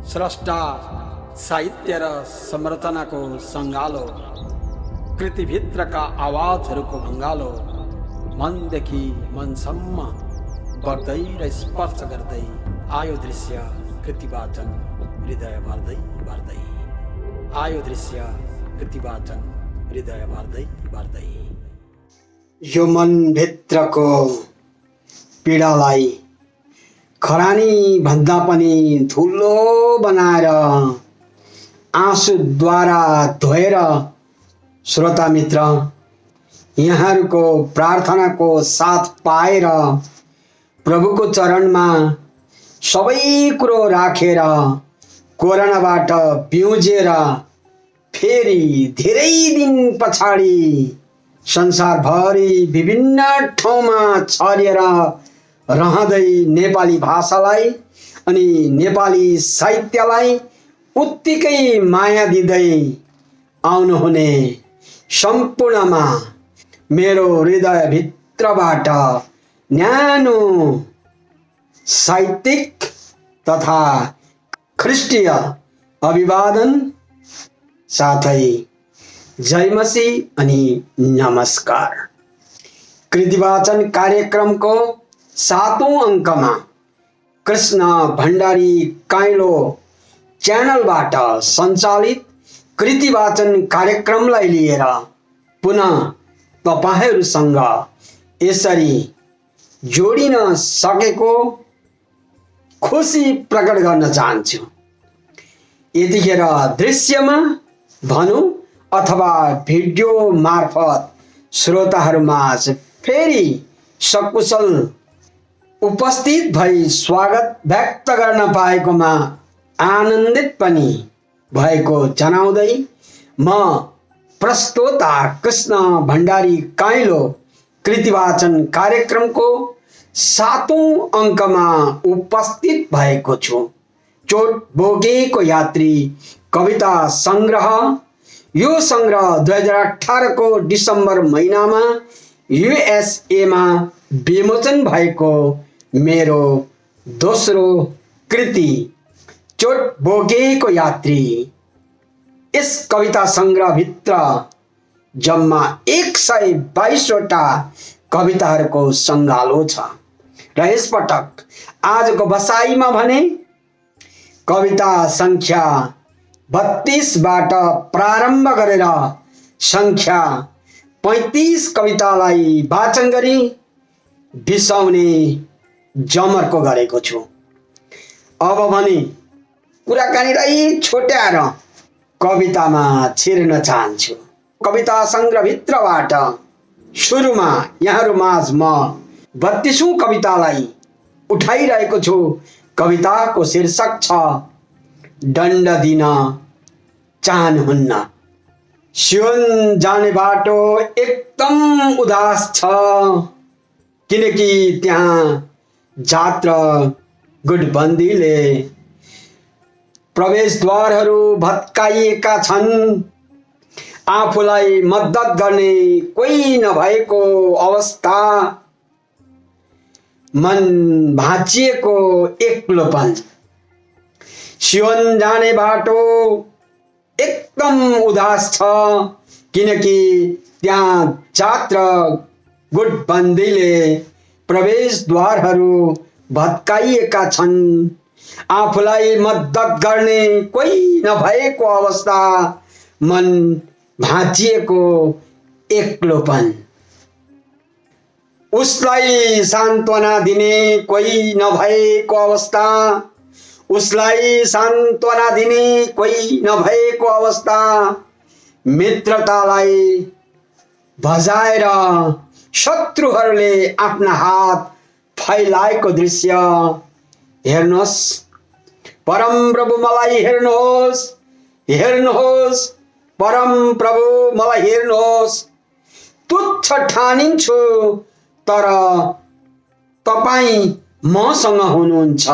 स्रष्टा साहित्य र संरचनाको सङ्गालो, कृतिभित्रका आवाजहरूको भङ्गालो, मनदेखि मनसम्म बग्दै र स्पर्श गर्दै आयो दृश्य कृतिवाचन हृदय भर्दै भर्दै। आयो दृश्य कृतिवाचन हृदय भर्दै भर्दै। यो मनभित्रको पीडालाई खरानी भन्दा पनि ठुलो बनाएर आँसुद्वारा धोएर श्रोता मित्र यहाँहरूको प्रार्थनाको साथ पाएर प्रभुको चरणमा सबै कुरो राखेर कोरोनाबाट पिउजेर फेरि धेरै दिन पछाडि संसारभरि विभिन्न ठाउँमा छरिएर रहँदै नेपाली भाषालाई अनि नेपाली साहित्यलाई उत्तिकै माया दिँदै आउनुहुने सम्पूर्णमा मेरो हृदयभित्रबाट न्यानो साहित्यिक तथा ख्रिस्टीय अभिवादन साथै जय मसीह अनि नमस्कार। कृतिवाचन कार्यक्रमको 7औं अङ्कमा कृष्ण भण्डारी काइलो च्यानलबाट सञ्चालित कृतिवाचन कार्यक्रमलाई लिएर पुनः तपाईहरूसँग यसरी जोडिन सकेको खुसी प्रकट गर्न चाहन्छु। यतिखेर दृश्यमा भनौँ अथवा भिडियो मार्फत श्रोताहरूमाझ फेरि सकुशल उपस्थित भई स्वागत व्यक्त गर्न पाएकोमा आनन्दित पनि भएको जनाउँदै म प्रस्तोता कृष्ण भण्डारी काइलो कृतिवाचन कार्यक्रमको 7औं अङ्कमा उपस्थित भएको छु। चोट बोकेको यात्री कविता संग्रह। यो संग्रह 2018 को डिसेम्बर महिनामा युएसएमा विमोचन भएको मेरो दोस्रो कृति चोट बोकेको यात्री। यस कविता संग्रहभित्र जम्मा 122 वटा कविताहरूको सङ्गालो छ र यसपटक आजको बसाइमा भने कविता संख्या 32 बाट प्रारम्भ गरेर संख्या 35 कवितालाई वाचन गरी बिसाउने जमर्को गरेको छु। अब भने कुराकानीलाई छोट्याएर कवितामा छिर्न चाहन्छु। कविता संग्रहभित्रबाट सुरुमा यहाँहरूमाझ म 32औं कवितालाई उठाइरहेको छु। कविताको शीर्षक छ दण्ड दिन चाहनुहुन्न। सियोन जाने बाटो एकदम उदास छ, किनकि त्यहाँ जात्रा गुटबन्दीले प्रवेशद्वारहरू भत्काइएका छन्। आफूलाई मद्दत गर्ने कोही नभएको अवस्था, मन भाँचिएको एक्लोपन। सियोन जाने बाटो एकदम उदास छ, किनकि त्यहाँ जात्रा गुटबन्दीले प्रवेशद्वारहरू भत्काइएका छन्। आफूलाई मद्दत गर्ने कोही नभएको अवस्था, मन भाँचिएको एक्लोपन। उसलाई सान्त्वना दिने कोही नभएको अवस्था, उसलाई सान्त्वना दिने कोही नभएको अवस्था। मित्रतालाई भजाएर शत्रुहरूले आफ्ना हात फैलाएको दृश्य हेर्नुहोस्। परम प्रभु मलाई हेर्नुहोस्, हेर्नुहोस्, परम प्रभु मलाई हेर्नुहोस्। तुच्छ ठानिन्छु तर तपाईं मसँग हुनुहुन्छ।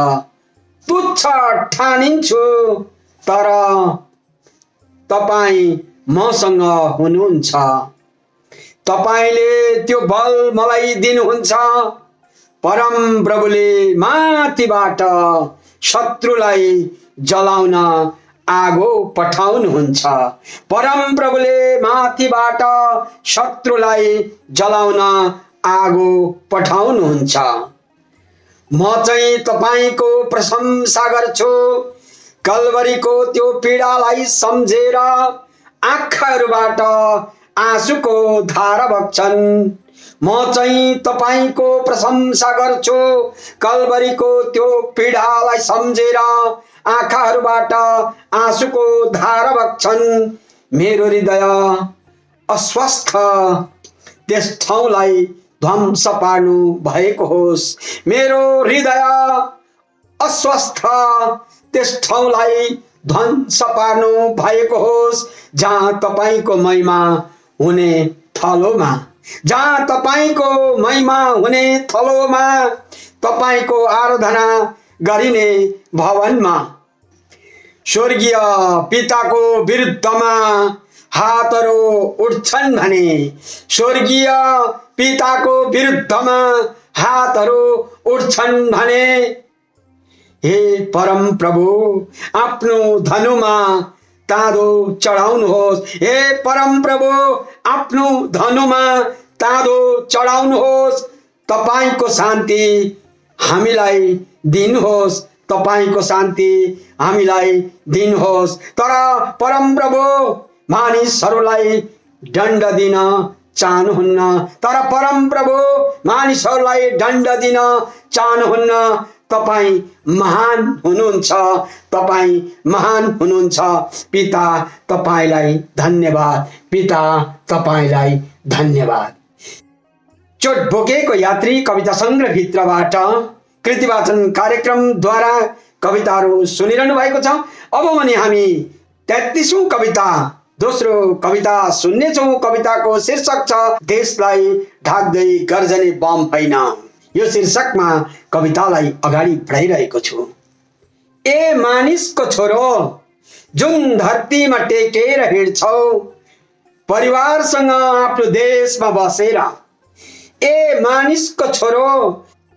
तुच्छ ठानिन्छु तर तपाईं मसँग हुनुहुन्छ। तपाईले त्यो बल मलाई दिनुहुन्छ। परम प्रभुले माथिबाट शत्रुलाई जलाउन आगो पठाउनुहुन्छ। परम प्रभुले माथिबाट शत्रुलाई जलाउन आगो पठाउनुहुन्छ। म चाहिँ तपाईको प्रशंसा गर्छु। कल्वरीको त्यो पीडालाई सम्झेर आँखाहरूबाट आँसुको धारा बग्छन्। म चाहिँ तपाईको प्रशंसा गर्छु। कल्वरीको त्यो पीडालाई सम्झेर आँखाहरूबाट आँसुको धारा बग्छन्। मेरो हृदय अस्वस्थ त्यस ठाउँलाई ध्वंस पार्नु भएको होस्। मेरो हृदय अस्वस्थ त्यस ठाउँलाई ध्वंस पार्नु भएको होस्। जहाँ तपाईको महिमा हुने थलोमा, जहाँ तपाईको महिमा हुने थलोमा, तपाईको आराधना गरिने भवनमा स्वर्गीय पिताको विरुद्धमा हातहरू उठ्छन् भने, स्वर्गीय पिताको विरुद्धमा हातहरू उठ्छन् भने, हे परम प्रभु आफ्नो धनुमा तादो चढाउनुहोस्। हे परम प्रभु आफ्नो धनुमा तादो चढाउनुहोस्। तपाईको शान्ति हामीलाई दिनुहोस्। तपाईको शान्ति हामीलाई दिनुहोस्। तर परम प्रभु मानिसहरूलाई दण्ड दिन चाहनुहुन्न। तर परम प्रभु मानिसहरूलाई दण्ड दिन चाहनुहुन्न। तपाई महान हुनुहुन्छ। तपाई महान हुनुहुन्छ। पिता तपाईलाई धन्यवाद। पिता तपाईलाई धन्यवाद। चोट बोकेको यात्री कविता संग्रह भित्रबाट कृतिवाचन कार्यक्रमद्वारा कविताहरू सुनिरहनु भएको छ। अब भने हामी 33औं कविता दोस्रो कविता सुन्नेछौँ। कविताको शीर्षक छ देशलाई ढाक्दै गर्जने बम हैन। यो शीर्षकमा कवितालाई अगाडि बढाइरहेको छु। ए मानिसको छोरो जुन धरतीमा टेकेर हिँड्छौ परिवारसँग आफ्नो देशमा बसेर। ए मानिसको छोरो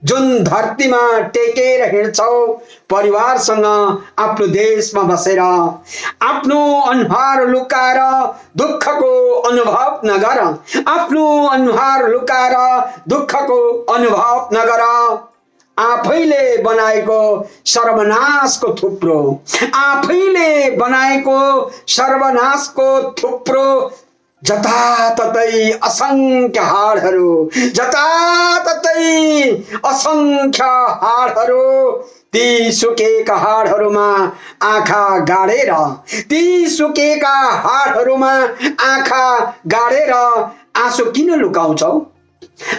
जुन धरतीमा टेकेर हिँड्छौ परिवारसँग आफ्नो देशमा बसेर। आफ्नो अनुहार लुकाएर दुःखको अनुभव नगर। आफ्नो अनुहार लुकाएर दुःखको अनुभव नगर। आफैले बनाएको सर्वनाशको थुप्रो, आफैले बनाएको सर्वनाशको थुप्रो जताततै असंख्य हाडहरू, जताततै असंख्य हाडहरू। ती सुकेका हाडहरूमा आँखा गाडेर, ती सुकेका हाडहरूमा आँखा गाडेर आँसु किन लुकाउँछौ?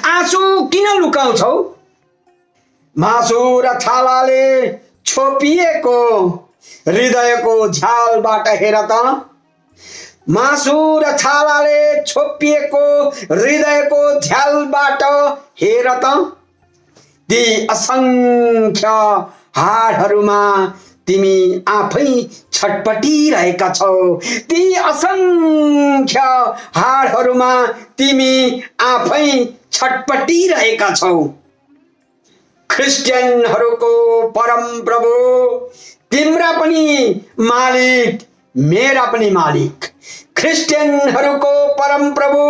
आँसु किन लुकाउँछौ? मासु र छालाले छोपिएको हृदयको झ्यालबाट हेर त। मासु र छालाले छोपिएको हृदयको झ्यालबाट हेर त। ती असंख्य हाडहरूमा तिमी आफै छटपटिरहेका छौ। ती असंख्य हाडहरूमा तिमी आफै छटपटिरहेका छौ। क्रिस्चियनहरूको परम प्रभु तिम्रा पनि मालिक मेरा पनि मालिक। क्रिस्चियनहरूको परम प्रभु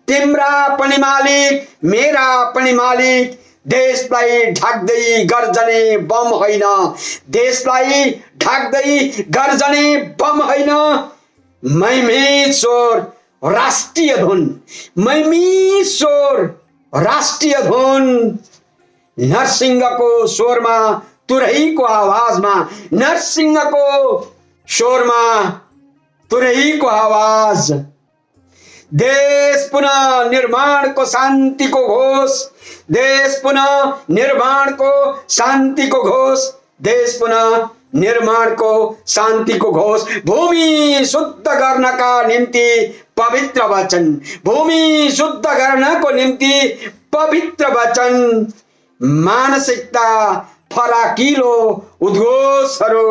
तिम्रा पनि मालिक मेरा पनि मालिक। देशलाई ढाक्दै गर्जने बम होइन, देशलाई ढाक्दै गर्जने बम होइन। मैमेश्वर राष्ट्रिय धुन, मैमेश्वर राष्ट्रिय धुन। नरसिंहको स्वरमा तुरहीको आवाजमा, नरसिंहको स्वरमा तुरहीको आवाज। देश पुनः निर्माणको शान्तिको घोष, देश पुनः निर्माणको शान्तिको घोष, देश पुनः निर्माणको शान्तिको घोष। भूमि शुद्ध गर्नका निम्ति पवित्र वचन, भूमि शुद्ध गर्नको निम्ति पवित्र वचन। मानसिकता फराकिलो उद्घोषहरू,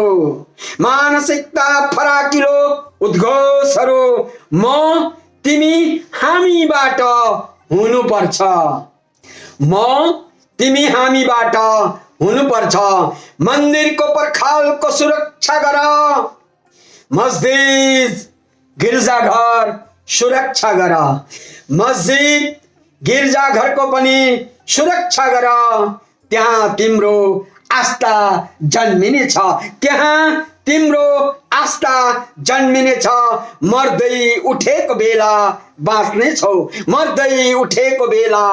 मानसिकता फराकिलो उद्घोषहरू। म तिमी हामीबाट हुनुपर्छ, म तिमी हामीबाट हुनुपर्छ। मन्दिरको पर्खालको सुरक्षा गर, मस्जिद गिर्जाघर सुरक्षा गर, मस्जिद गिर्जाघरको पनि सुरक्षा गर। त्यहाँ तिम्रो आस्था जन्मिनेछ, त्यहाँ तिम्रो आस्था जन्मिनेछ। मर्दै उठेको बेला बाँच्नेछौ, मर्दै उठेको बेला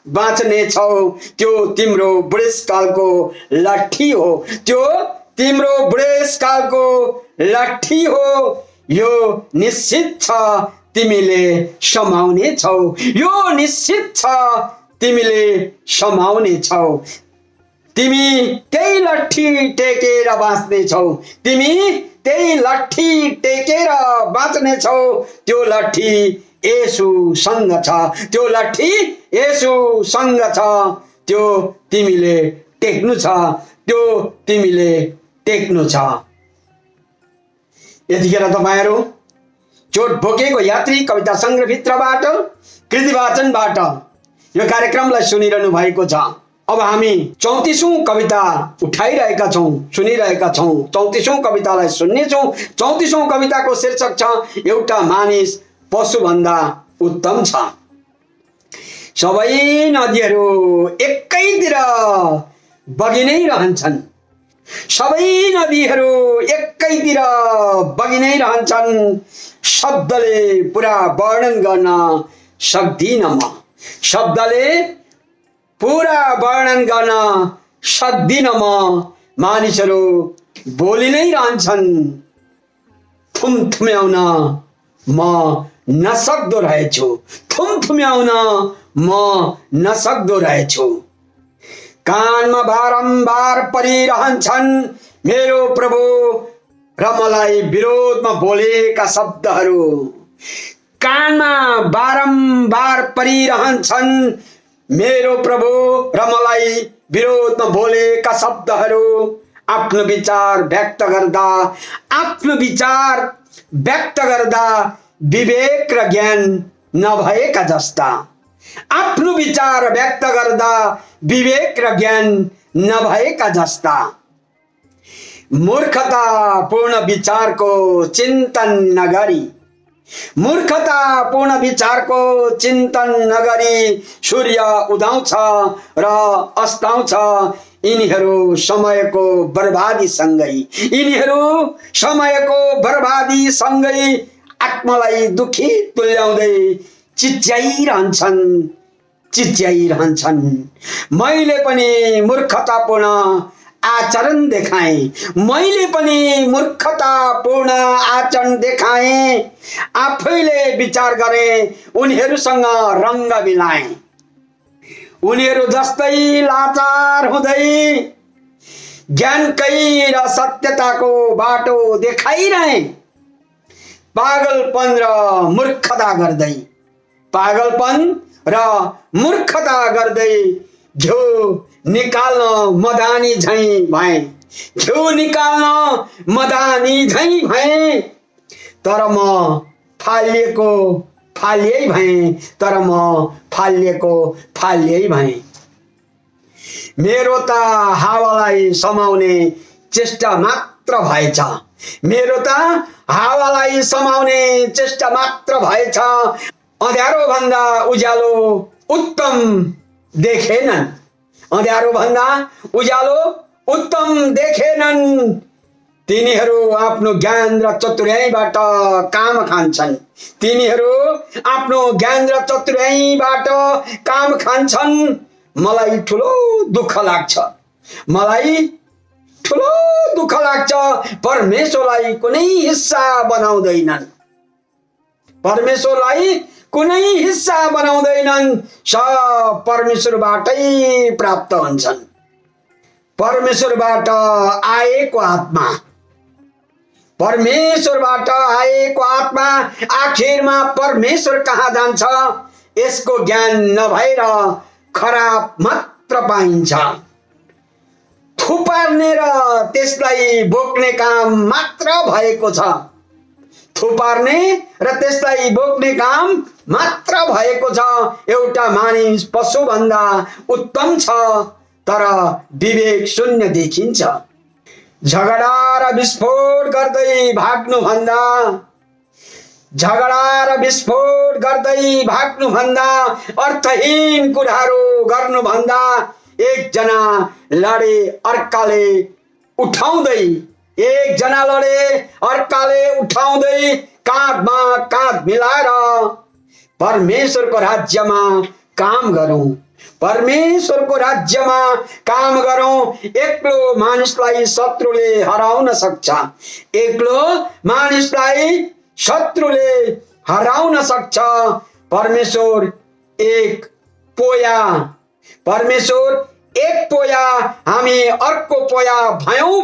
बाँच्नेछौ। त्यो तिम्रो बुढेसकालको लट्ठी हो, त्यो तिम्रो बुढेसकालको लट्ठी हो। यो निश्चित छ तिमीले समाउने छौ, यो निश्चित छ तिमीले समाउने छौ। तिमी त्यही लट्ठी टेकेर बाँच्ने छौ, तिमी त्यही लट्ठी टेकेर बाँच्ने छौ। त्यो लट्ठी येशूसँग छ, त्यो लट्ठी येशूसँग छ। त्यो तिमीले टेक्नु छ, त्यो तिमीले टेक्नु छ। यतिखेर तपाईहरु चोट भोगेको यात्री कविता संग्रहभित्रबाट कृति वाचनबाट यो कार्यक्रमलाई सुनिरहनु भएको छ। अब हामी 34औं कविता उठाइरहेका छौं, सुनिरहेका छौं। 34औं कवितालाई सुन्ने छौं। 34औं कविताको शीर्षक छ एउटा मानिस पशुभन्दा उत्तम छ। सबै नदीहरू एकैतिर बगि नै रहन्छन्, सबै नदीहरू एकैतिर बगि नै रहन्छन्। शब्दले पुरा वर्णन गर्न सक्दिन म, शब्दले पुरा वर्णन गर्न सक्दिन म। मानिसहरू बोलि नै रहन्छन्, थुमथुम्याउन म नसक्दो रहेछु, थुमथुम्याउन म नसक्दो रहेछु। कानमा बारम्बार परिरहन्छन् मेरो प्रभु र मलाई विरोधमा बोलेका शब्दहरू। कानमा बारम्बार परिरहन्छन् मेरो प्रभु र मलाई विरोधमा बोलेका शब्दहरू। आफ्नो विचार व्यक्त गर्दा, आफ्नो विचार व्यक्त गर्दा विवेक र ज्ञान नभएका जस्ता, आफ्नो विचार व्यक्त गर्दा विवेक र ज्ञान नभएका जस्ता। मूर्खतापूर्ण विचारको चिन्तन नगरी, मूर्खतापूर्ण विचारको चिन्तन नगरी सूर्य उदाउँछ र अस्ताउँछ। यिनीहरू समयको बर्बादी सँगै, यिनीहरू समयको बर्बादी सँगै आत्मालाई दुखी तुल्याउँदै चिच्याइरहन्छन्, चिच्याइरहन्छन्। मैले पनि मूर्खतापूर्ण आचरण देखाएँ, मैले पनि मूर्खतापूर्ण आचरण देखाएँ। आफैले विचार गरेँ, उनीहरूसँग रंग मिलाएँ। उनीहरू जस्तै लाचार हुँदै ज्ञानकै र सत्यताको बाटो देखाइरहे। पागलपन र मूर्खता गर्दै, पागलपन र मूर्खता गर्दै घिउ निकाल्न मदानी झैं भए, घिउ निकाल्न मदानी झैं भए। तर म फालिएको फालियै भएँ, तर म फालिएको फालियै भएँ। मेरो त हावालाई समाउने चेष्टा मात्र भएछ, मेरो त हावालाई समाउने चेष्टा मात्र भएछ। अँध्यारो भन्दा उज्यालो उत्तम देखेनन्, अँध्यारो भन्दा उज्यालो उत्तम देखेनन्। तिनीहरू आफ्नो ज्ञान र चतुर्याइबाट काम खान्छन्, तिनीहरू आफ्नो ज्ञान र चतुर्याइबाट काम खान्छन्। मलाई ठुलो दुःख लाग्छ, मलाई ठुलो दुःख लाग्छ। परमेश्वरलाई कुनै हिस्सा बनाउँदैनन्, परमेश्वरलाई कुनै हिस्सा बनाउँदैनन्। सब परमेश्वरबाटै प्राप्त हुन्छन्, परमेश्वरबाट आएको आत्मा, परमेश्वरबाट आएको आत्मा आखिरमा परमेश्वर कहाँ जान्छ। यसको ज्ञान नभएर खराब मात्र पाइन्छ। थुपार्ने र त्यसलाई बोक्ने काम मात्र भएको छ, थुपार्ने र त्यसलाई बोक्ने काम मात्र भएको छ। एउटा मानिस पशु भन्दा उत्तम छ तर विवेक शून्य देखिन्छ। झगडा र विस्फोट गर्दै भाग्नुभन्दा अर्थहीन कुराहरू गर्नुभन्दा एकजना लडे अर्काले उठाउँदै काँधमा काँध मिलाएर परमेश्वरको राज्यमा काम गरौँ। एक्लो मानिसलाई शत्रुले हराउन सक्छ। परमेश्वर एक पोया हामी अर्को पोया भयौं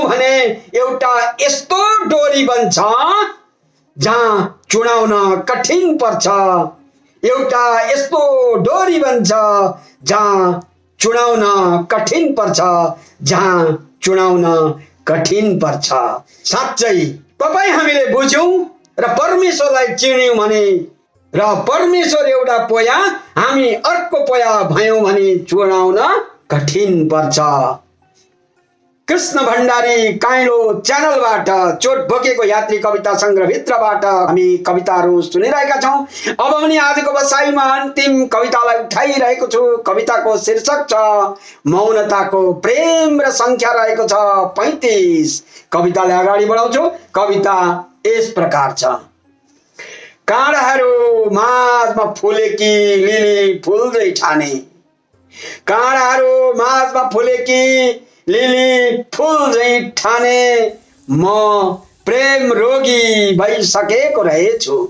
भने एउटा यस्तो डोरी बन्छ जहाँ चुडाउन कठिन पर्छ। साँच्चै तपाईँ हामीले बुझ्यौं र परमेश्वरलाई चिन्यौं भने र परमेश्वर एउटा पोया हामी अर्को पोया भयौं भने चुडाउन कठिन पर्छ। कृष्ण भण्डारी काइलो च्यानलबाट चोट बोकेको यात्री कविता संग्रहभित्रबाट हामी कविताहरू सुनिरहेका छौं। अब पनि आजको बसाइमा अन्तिम कवितालाई उठाइरहेको छु। कविताको शीर्षक छ मौनताको प्रेम र संख्या रहेको छ 35। कवितालाई अगाडि बढाउँछु। कविता यस प्रकार छ। काँडाहरू माझमा फुलेकी लिली फुल्दै ठाने, म प्रेम रोगी भइसकेको रहेछु।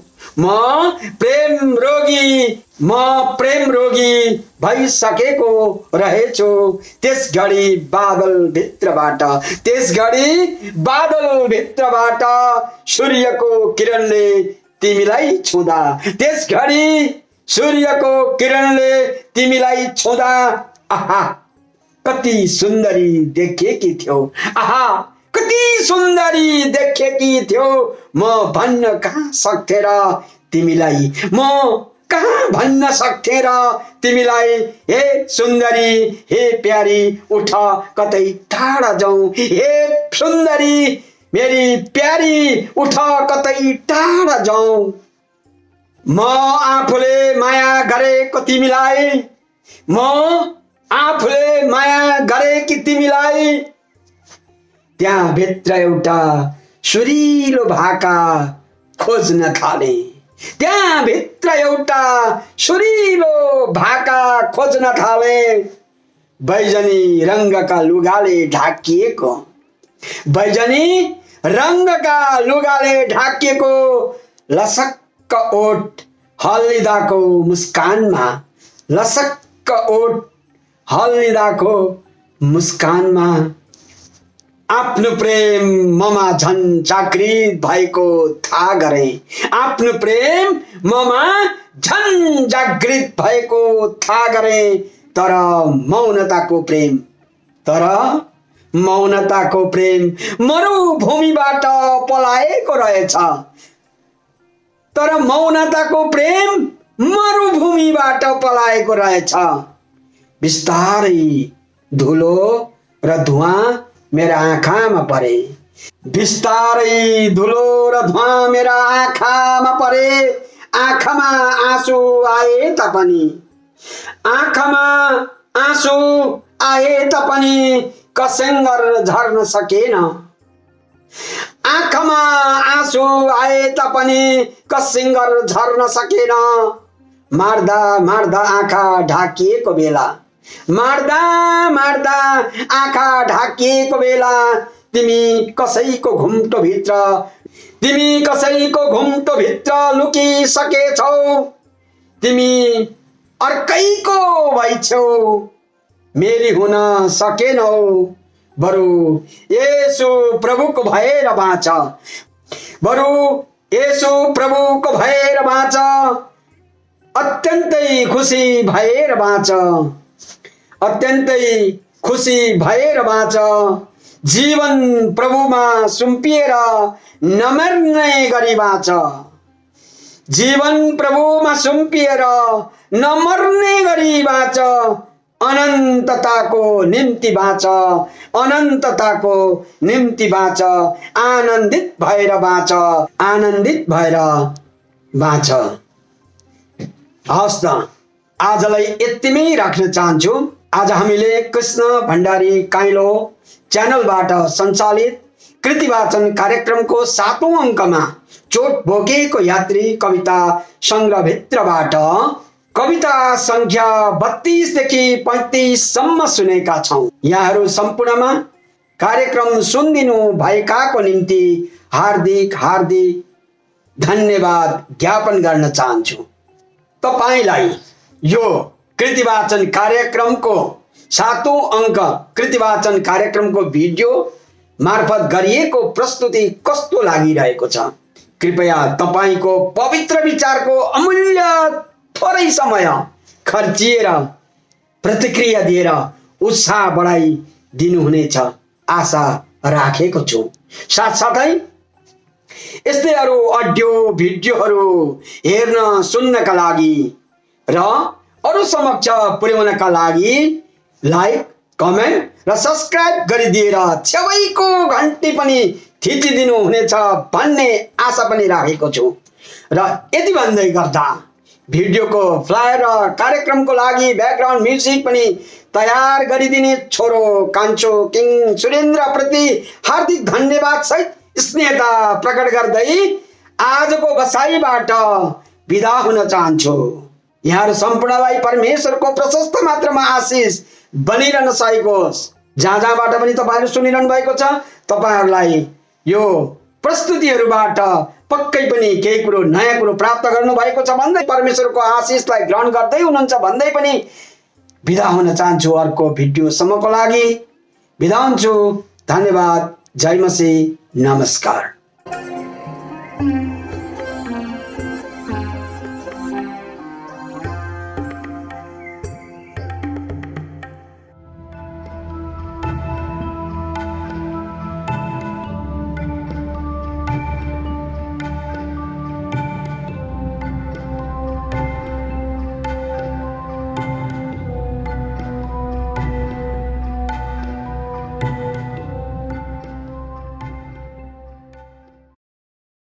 त्यस घडी बादल भित्रबाट सूर्यको किरणले छुँदा आहा कति सुन्दरी देखेकी थियौ। म भन्न कहाँ सक्थे र तिमीलाई हे सुन्दरी हे प्यारी उठ कतै टाढा जाउँ। हे सुन्दरी मेरी प्यारी उठ कतै टाढा जाउँ। म आफूले माया गरेकी तिमीलाई त्यहाँ भित्र एउटा सुरिलो भाका खोज्न थाले। बैजनी रङ्गका लुगाले ढाकिएको लसक्क ओठ हल्लिदाको मुस्कानमा आफ्नो प्रेम ममा झन् जागृत भएको थाहा गरे। तर मौनताको प्रेम मरुभूमिबाट पलाएको रहेछ। बिस्तारै धुलो र धुवाँ मेरा आँखामा परे। आँखामा आँसु आए तापनि कसङ्गर झर्न सकेन। मार्दा आँखा ढाकिएको बेला तिमी कसैको घुम्टो भित्र लुकिसकेछौ। तिमी अर्कैको भइछौ, मेरी हुन सकेनौ। बरु येशू प्रभुको भएर बाँच। अत्यन्तै खुसी भएर बाँच। जीवन प्रभुमा सुम्पिएर नमर्ने गरी बाँच। जीवन प्रभुमा सुम्पिएर नमर्ने गरी बाँच, अनन्तताको निम्ति बाँच, अनन्तताको निम्ति बाँच, आनन्दित भएर बाँच, आनन्दित भएर बाँच। हवस् त, आजलाई यतिमै राख्न चाहन्छु। आज हामीले कृष्ण भण्डारी काइलो च्यानलबाट सञ्चालित कृतिवाचन कार्यक्रमको 7औं अङ्कमा चोट भोगेको यात्री कविता संग्रहभित्रबाट कविता संख्या 32 देखि 35 सम्म सुनेका छौं। यहाँहरू सम्पूर्णमा कार्यक्रम सुनिदिनु भएकाको निम्ति हार्दिक हार्दिक धन्यवाद ज्ञापन गर्न चाहन्छु। तपाईलाई यो कृतिवाचन कार्यक्रमको 7औं अङ्क कृतिवाचन कार्यक्रमको भिडियो मार्फत गरिएको प्रस्तुति कस्तो लागिरहेको छ? कृपया तपाईको पवित्र विचारको अमूल्य थोरै समय खर्चिएर प्रतिक्रिया दिएर उत्साह बढाइ दिनुहुनेछ आशा राखेको छु। साथसाथै यस्तै अरू अडियो भिडियोहरू हेर्न सुन्नका लागि र अरू समक्ष पुर्याउनका लागि लाइक, कमेन्ट र सब्स्क्राइब गरिदिएर छेउको घन्टी पनि थिचिदिनु हुनेछ भन्ने आशा पनि राखेको छु। र यति भन्दै गर्दा भिडियोको फ्लायर र कार्यक्रमको लागि ब्याकग्राउन्ड म्युजिक पनि तयार गरिदिने छोरो कान्छो किङ सुरेन्द्र प्रति हार्दिक धन्यवाद सहित स्नेहता प्रकट गर्दै आजको बसाइबाट बिदा हुन चाहन्छु। यहाँहरू सम्पूर्णलाई परमेश्वरको प्रशस्त मात्रामा आशिष बनिरहन सकेकोस्। जहाँ जहाँबाट पनि तपाईहरु सुनिरहनु भएको छ, तपाईहरुलाई यो प्रस्तुतिहरूबाट पक्कै पनि केही कुरो नयाँ कुरो प्राप्त गर्नु भएको छ भन्दै परमेश्वरको आशिषलाई ग्रहण गर्दै हुनुहुन्छ भन्दै पनि बिदा हुन चाहन्छु। अर्को भिडियोसम्मको लागि बिदा हुन्छु। धन्यवाद। जय मसीह। नमस्कार।